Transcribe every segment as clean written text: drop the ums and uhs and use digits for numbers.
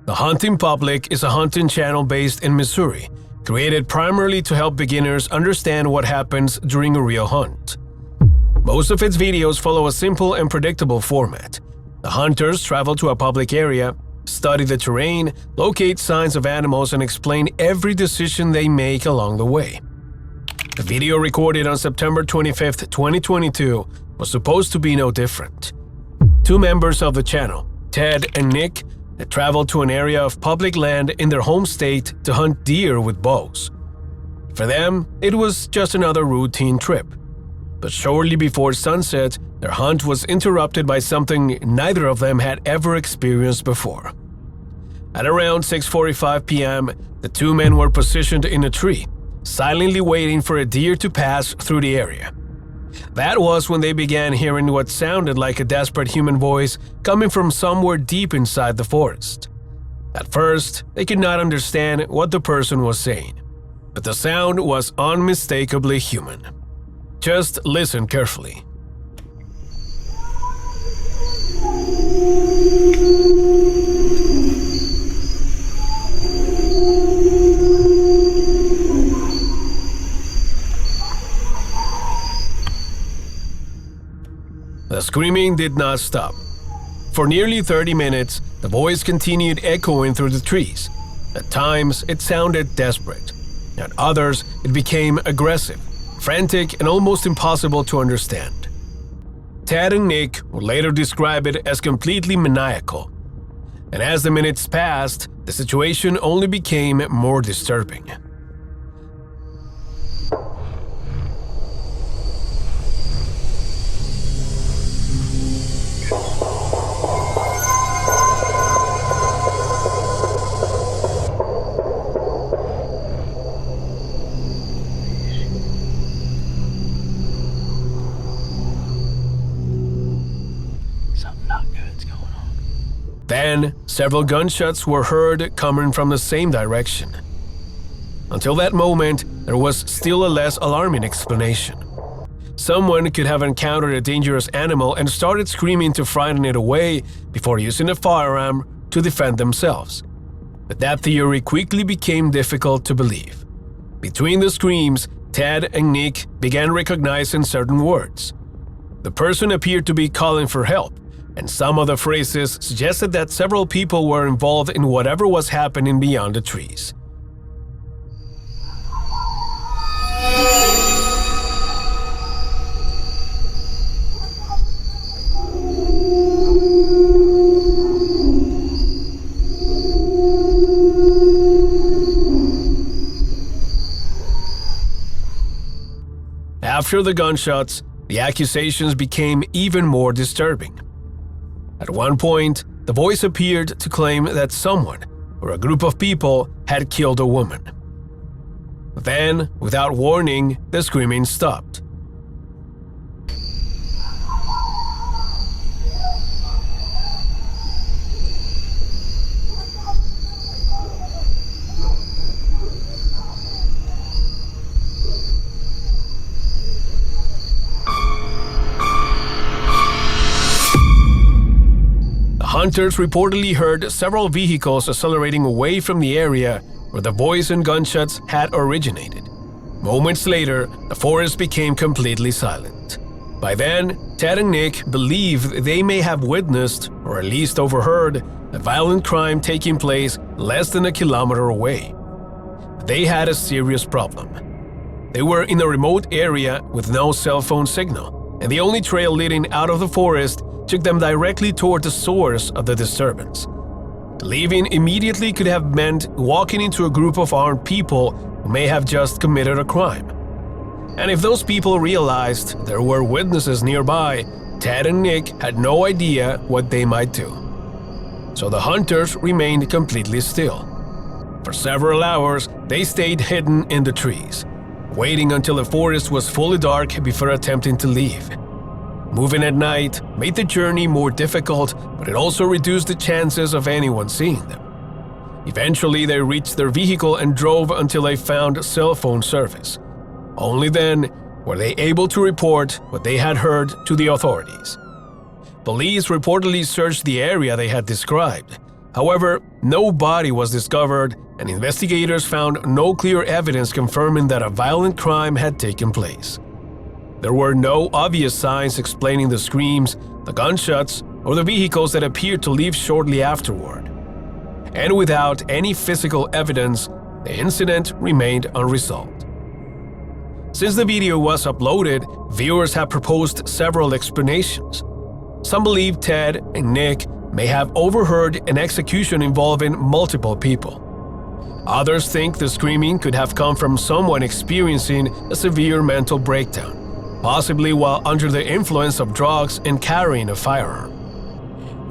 The Hunting Public is a hunting channel based in Missouri, created primarily to help beginners understand what happens during a real hunt. Most of its videos follow a simple and predictable format. The hunters travel to a public area, study the terrain, locate signs of animals, and explain every decision they make along the way. The video recorded on September 25, 2022 was supposed to be no different. Two members of the channel, Ted and Nick, had traveled to an area of public land in their home state to hunt deer with bows. For them, it was just another routine trip. But shortly before sunset, their hunt was interrupted by something neither of them had ever experienced before. At around 6:45 p.m., the two men were positioned in a tree, silently waiting for a deer to pass through the area. That was when they began hearing what sounded like a desperate human voice coming from somewhere deep inside the forest. At first, they could not understand what the person was saying, but the sound was unmistakably human. Just listen carefully. The screaming did not stop. For nearly 30 minutes, the voice continued echoing through the trees. At times, it sounded desperate. At others, it became aggressive, frantic, and almost impossible to understand. Ted and Nick would later describe it as completely maniacal. And as the minutes passed, the situation only became more disturbing. Then, several gunshots were heard coming from the same direction. Until that moment, there was still a less alarming explanation. Someone could have encountered a dangerous animal and started screaming to frighten it away before using a firearm to defend themselves. But that theory quickly became difficult to believe. Between the screams, Ted and Nick began recognizing certain words. The person appeared to be calling for help, and some of the phrases suggested that several people were involved in whatever was happening beyond the trees. After the gunshots, the accusations became even more disturbing. At one point, the voice appeared to claim that someone, or a group of people, had killed a woman. Then, without warning, the screaming stopped. Hunters reportedly heard several vehicles accelerating away from the area where the voice and gunshots had originated. Moments later, the forest became completely silent. By then, Ted and Nick believed they may have witnessed, or at least overheard, a violent crime taking place less than a kilometer away. They had a serious problem. They were in a remote area with no cell phone signal, and the only trail leading out of the forest took them directly toward the source of the disturbance. Leaving immediately could have meant walking into a group of armed people who may have just committed a crime. And if those people realized there were witnesses nearby, Ted and Nick had no idea what they might do. So the hunters remained completely still. For several hours, they stayed hidden in the trees, waiting until the forest was fully dark before attempting to leave. Moving at night made the journey more difficult, but it also reduced the chances of anyone seeing them. Eventually, they reached their vehicle and drove until they found cell phone service. Only then were they able to report what they had heard to the authorities. Police reportedly searched the area they had described, However, no body was discovered, and investigators found no clear evidence confirming that a violent crime had taken place. There were no obvious signs explaining the screams, the gunshots, or the vehicles that appeared to leave shortly afterward. And without any physical evidence, the incident remained unresolved. Since the video was uploaded, viewers have proposed several explanations. Some believe Ted and Nick may have overheard an execution involving multiple people. Others think the screaming could have come from someone experiencing a severe mental breakdown, possibly while under the influence of drugs and carrying a firearm.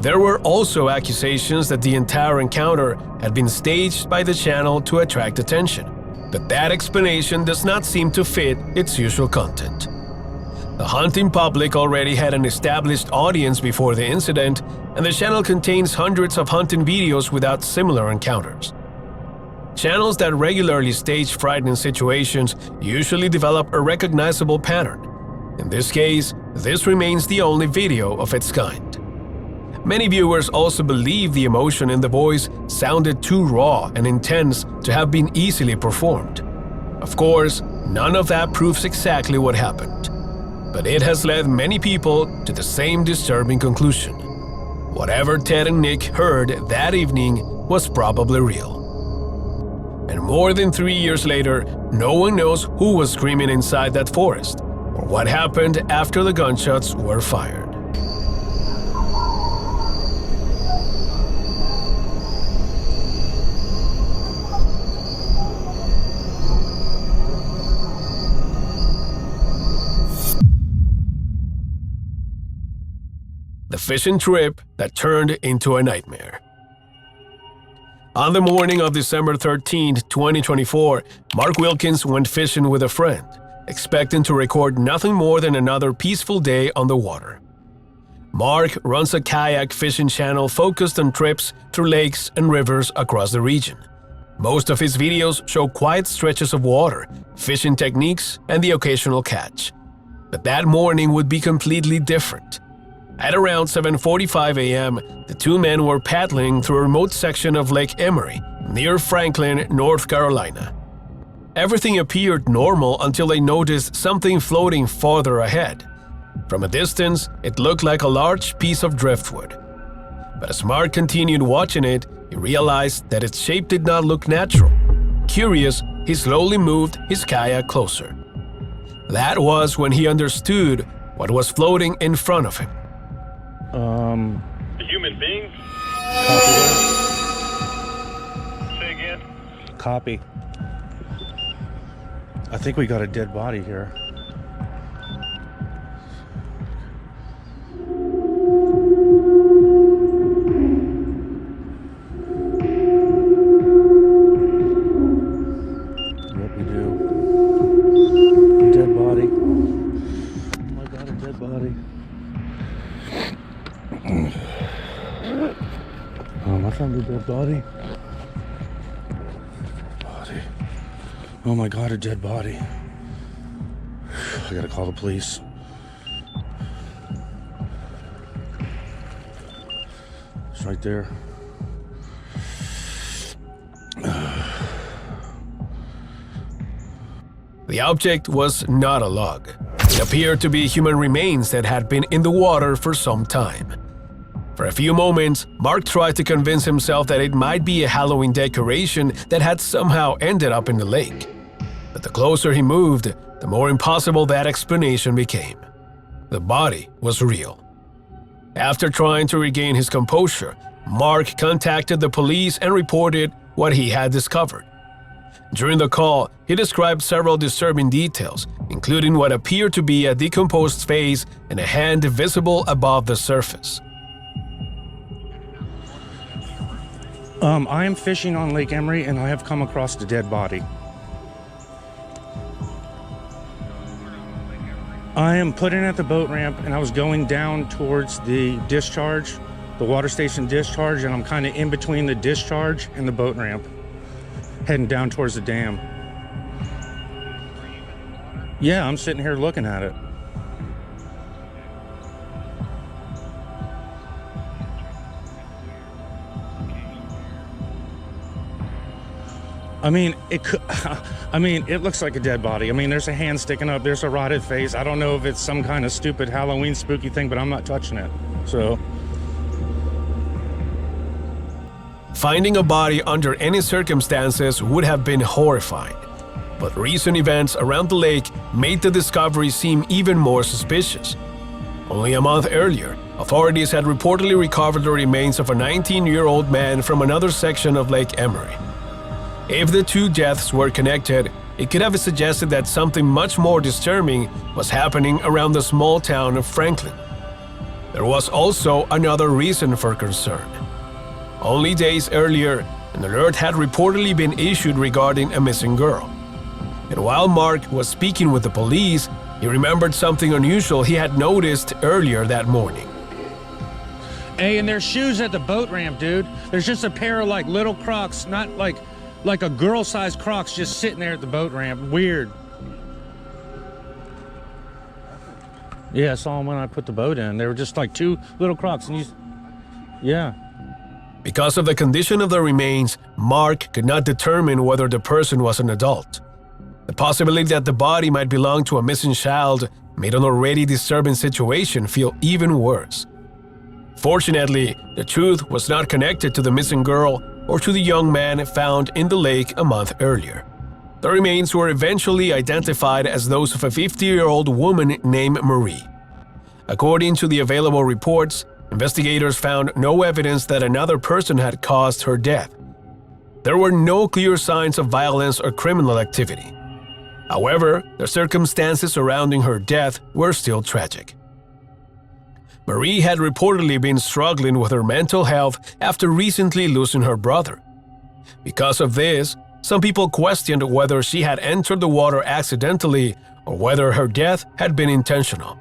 There were also accusations that the entire encounter had been staged by the channel to attract attention, but that explanation does not seem to fit its usual content. The hunting public already had an established audience before the incident, and the channel contains hundreds of hunting videos without similar encounters. Channels that regularly stage frightening situations usually develop a recognizable pattern. In this case, this remains the only video of its kind. Many viewers also believe the emotion in the voice sounded too raw and intense to have been easily performed. Of course, none of that proves exactly what happened, but it has led many people to the same disturbing conclusion. Whatever Ted and Nick heard that evening was probably real. And more than 3 years later, no one knows who was screaming inside that forest, or what happened after the gunshots were fired. The fishing trip that turned into a nightmare. On the morning of December 13, 2024, Mark Wilkins went fishing with a friend, expecting to record nothing more than another peaceful day on the water. Mark runs a kayak fishing channel focused on trips through lakes and rivers across the region. Most of his videos show quiet stretches of water, fishing techniques, and the occasional catch. But that morning would be completely different. At around 7:45 a.m., the two men were paddling through a remote section of Lake Emory, near Franklin, North Carolina. Everything appeared normal until they noticed something floating farther ahead. From a distance, it looked like a large piece of driftwood. But as Mark continued watching it, he realized that its shape did not look natural. Curious, he slowly moved his kayak closer. That was when he understood what was floating in front of him. A human being? Copy that. Say again? Copy. I think we got a dead body here. What we do? Dead body. Oh my god, a dead body. I found a dead body. Oh my god, a dead body. I gotta call the police. It's right there. The object was not a log. It appeared to be human remains that had been in the water for some time. For a few moments, Mark tried to convince himself that it might be a Halloween decoration that had somehow ended up in the lake. But the closer he moved, the more impossible that explanation became. The body was real. After trying to regain his composure, Mark contacted the police and reported what he had discovered. During the call, he described several disturbing details, including what appeared to be a decomposed face and a hand visible above the surface. I am fishing on Lake Emory and I have come across a dead body. I am putting at the boat ramp and I was going down towards the discharge, the water station discharge, and I'm kind of in between the discharge and the boat ramp, heading down towards the dam. Yeah, I'm sitting here looking at it. I mean, it could. I mean, it looks like a dead body. I mean, there's a hand sticking up. There's a rotted face. I don't know if it's some kind of stupid Halloween spooky thing, but I'm not touching it. So. Finding a body under any circumstances would have been horrifying, but recent events around the lake made the discovery seem even more suspicious. Only a month earlier, authorities had reportedly recovered the remains of a 19-year-old man from another section of Lake Emory. If the two deaths were connected, it could have suggested that something much more disturbing was happening around the small town of Franklin. There was also another reason for concern. Only days earlier, an alert had reportedly been issued regarding a missing girl. And while Mark was speaking with the police, he remembered something unusual he had noticed earlier that morning. Hey, and there's shoes at the boat ramp, dude. There's just a pair of like little Crocs, not like a girl-sized Crocs, just sitting there at the boat ramp. Weird. Yeah, I saw them when I put the boat in. They were just like two little Crocs, and yeah. Because of the condition of the remains, Mark could not determine whether the person was an adult. The possibility that the body might belong to a missing child made an already disturbing situation feel even worse. Fortunately, the truth was not connected to the missing girl or to the young man found in the lake a month earlier. The remains were eventually identified as those of a 50-year-old woman named Marie. According to the available reports, investigators found no evidence that another person had caused her death. There were no clear signs of violence or criminal activity. However, the circumstances surrounding her death were still tragic. Marie had reportedly been struggling with her mental health after recently losing her brother. Because of this, some people questioned whether she had entered the water accidentally or whether her death had been intentional.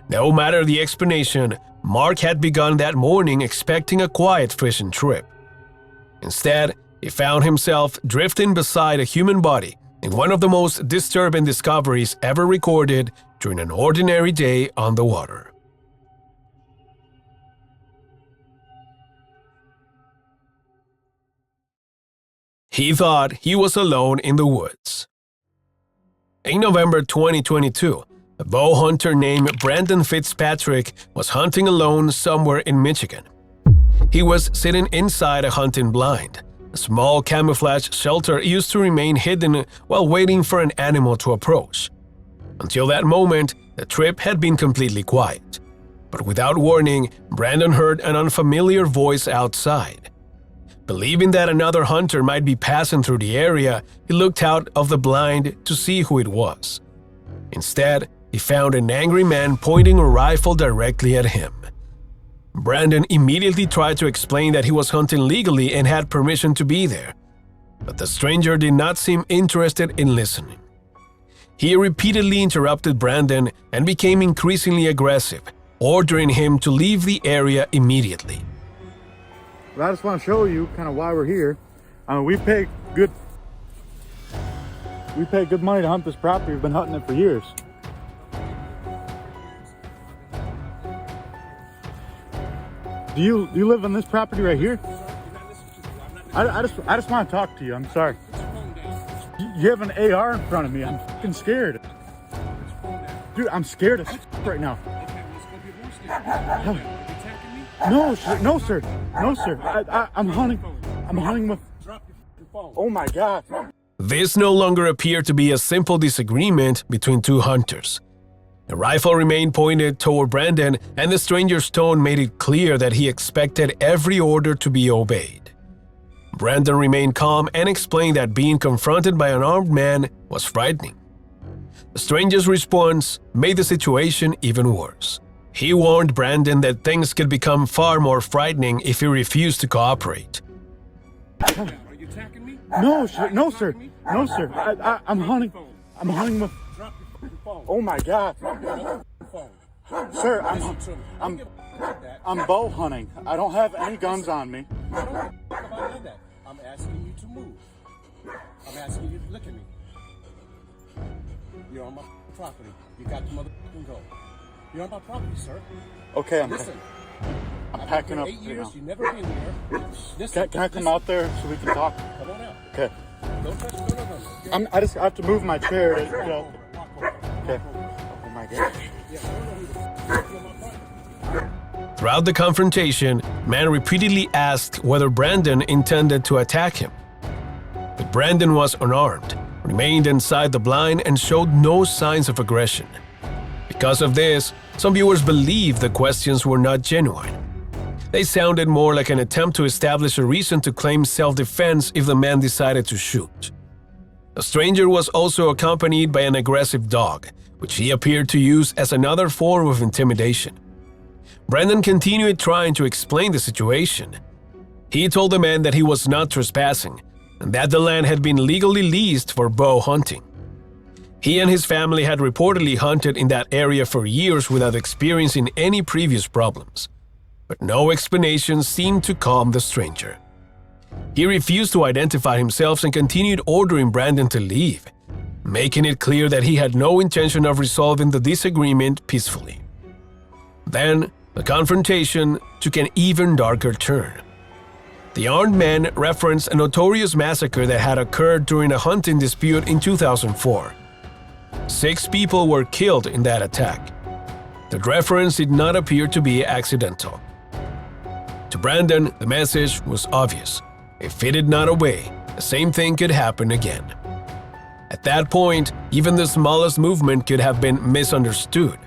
No matter the explanation, Mark had begun that morning expecting a quiet fishing trip. Instead, he found himself drifting beside a human body in one of the most disturbing discoveries ever recorded during an ordinary day on the water. He thought he was alone in the woods. In November 2022, a bow hunter named Brandon Fitzpatrick was hunting alone somewhere in Michigan. He was sitting inside a hunting blind, a small camouflage shelter used to remain hidden while waiting for an animal to approach. Until that moment, the trip had been completely quiet. But without warning, Brandon heard an unfamiliar voice outside. Believing that another hunter might be passing through the area, he looked out of the blind to see who it was. Instead, he found an angry man pointing a rifle directly at him. Brandon immediately tried to explain that he was hunting legally and had permission to be there, but the stranger did not seem interested in listening. He repeatedly interrupted Brandon and became increasingly aggressive, ordering him to leave the area immediately. But I just want to show you kind of why we're here. I mean, we pay good money to hunt this property. We've been hunting it for years. Do you live on this property right here? I just want to talk to you. I'm sorry. You have an AR in front of me. I'm fucking scared. Dude, I'm scared as right now. No, sir. No, sir. No, sir. I'm hunting. I'm hunting with. Oh my God. This no longer appeared to be a simple disagreement between two hunters. The rifle remained pointed toward Brandon, and the stranger's tone made it clear that he expected every order to be obeyed. Brandon remained calm and explained that being confronted by an armed man was frightening. The stranger's response made the situation even worse. He warned Brandon that things could become far more frightening if he refused to cooperate. Are you attacking me? No, sir. No, sir. No, sir. I'm hunting. I'm hunting with. Oh my God. Sir, I'm bow hunting. I don't have any guns on me. I'm asking you to move. I'm asking you to look at me. You're on my property. You got to motherfucking go. You're on my property, sir. Okay, Listen. I'm packing up 8 years. now. You've never been here. Listen, Can I come out there so we can talk? Come on out. Okay. Don't touch. No. I just have to move my chair. Okay. Oh my gosh. Throughout the confrontation, man repeatedly asked whether Brandon intended to attack him. But Brandon was unarmed, remained inside the blind, and showed no signs of aggression. Because of this, some viewers believe the questions were not genuine. They sounded more like an attempt to establish a reason to claim self-defense if the man decided to shoot. The stranger was also accompanied by an aggressive dog, which he appeared to use as another form of intimidation. Brandon continued trying to explain the situation. He told the man that he was not trespassing and that the land had been legally leased for bow hunting. He and his family had reportedly hunted in that area for years without experiencing any previous problems. But no explanation seemed to calm the stranger. He refused to identify himself and continued ordering Brandon to leave, making it clear that he had no intention of resolving the disagreement peacefully. Then, the confrontation took an even darker turn. The armed man referenced a notorious massacre that had occurred during a hunting dispute in 2004. 6 people were killed in that attack. The reference did not appear to be accidental. To Brandon, the message was obvious. If it did not obey, the same thing could happen again. At that point, even the smallest movement could have been misunderstood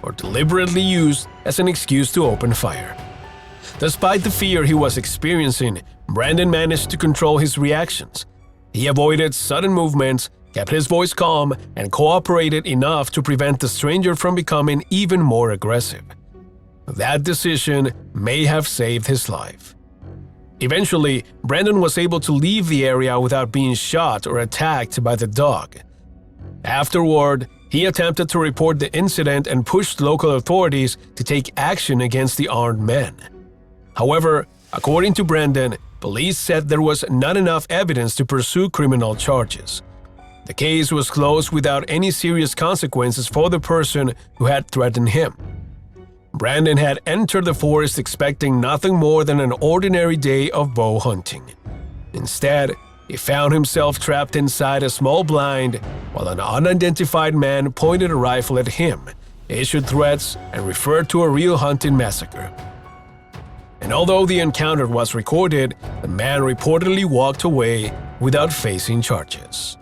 or deliberately used as an excuse to open fire. Despite the fear he was experiencing, Brandon managed to control his reactions. He avoided sudden movements, kept his voice calm, and cooperated enough to prevent the stranger from becoming even more aggressive. That decision may have saved his life. Eventually, Brandon was able to leave the area without being shot or attacked by the dog. Afterward, he attempted to report the incident and pushed local authorities to take action against the armed men. However, according to Brandon, police said there was not enough evidence to pursue criminal charges. The case was closed without any serious consequences for the person who had threatened him. Brandon had entered the forest expecting nothing more than an ordinary day of bow hunting. Instead, he found himself trapped inside a small blind while an unidentified man pointed a rifle at him, issued threats, and referred to a real hunting massacre. And although the encounter was recorded, the man reportedly walked away without facing charges.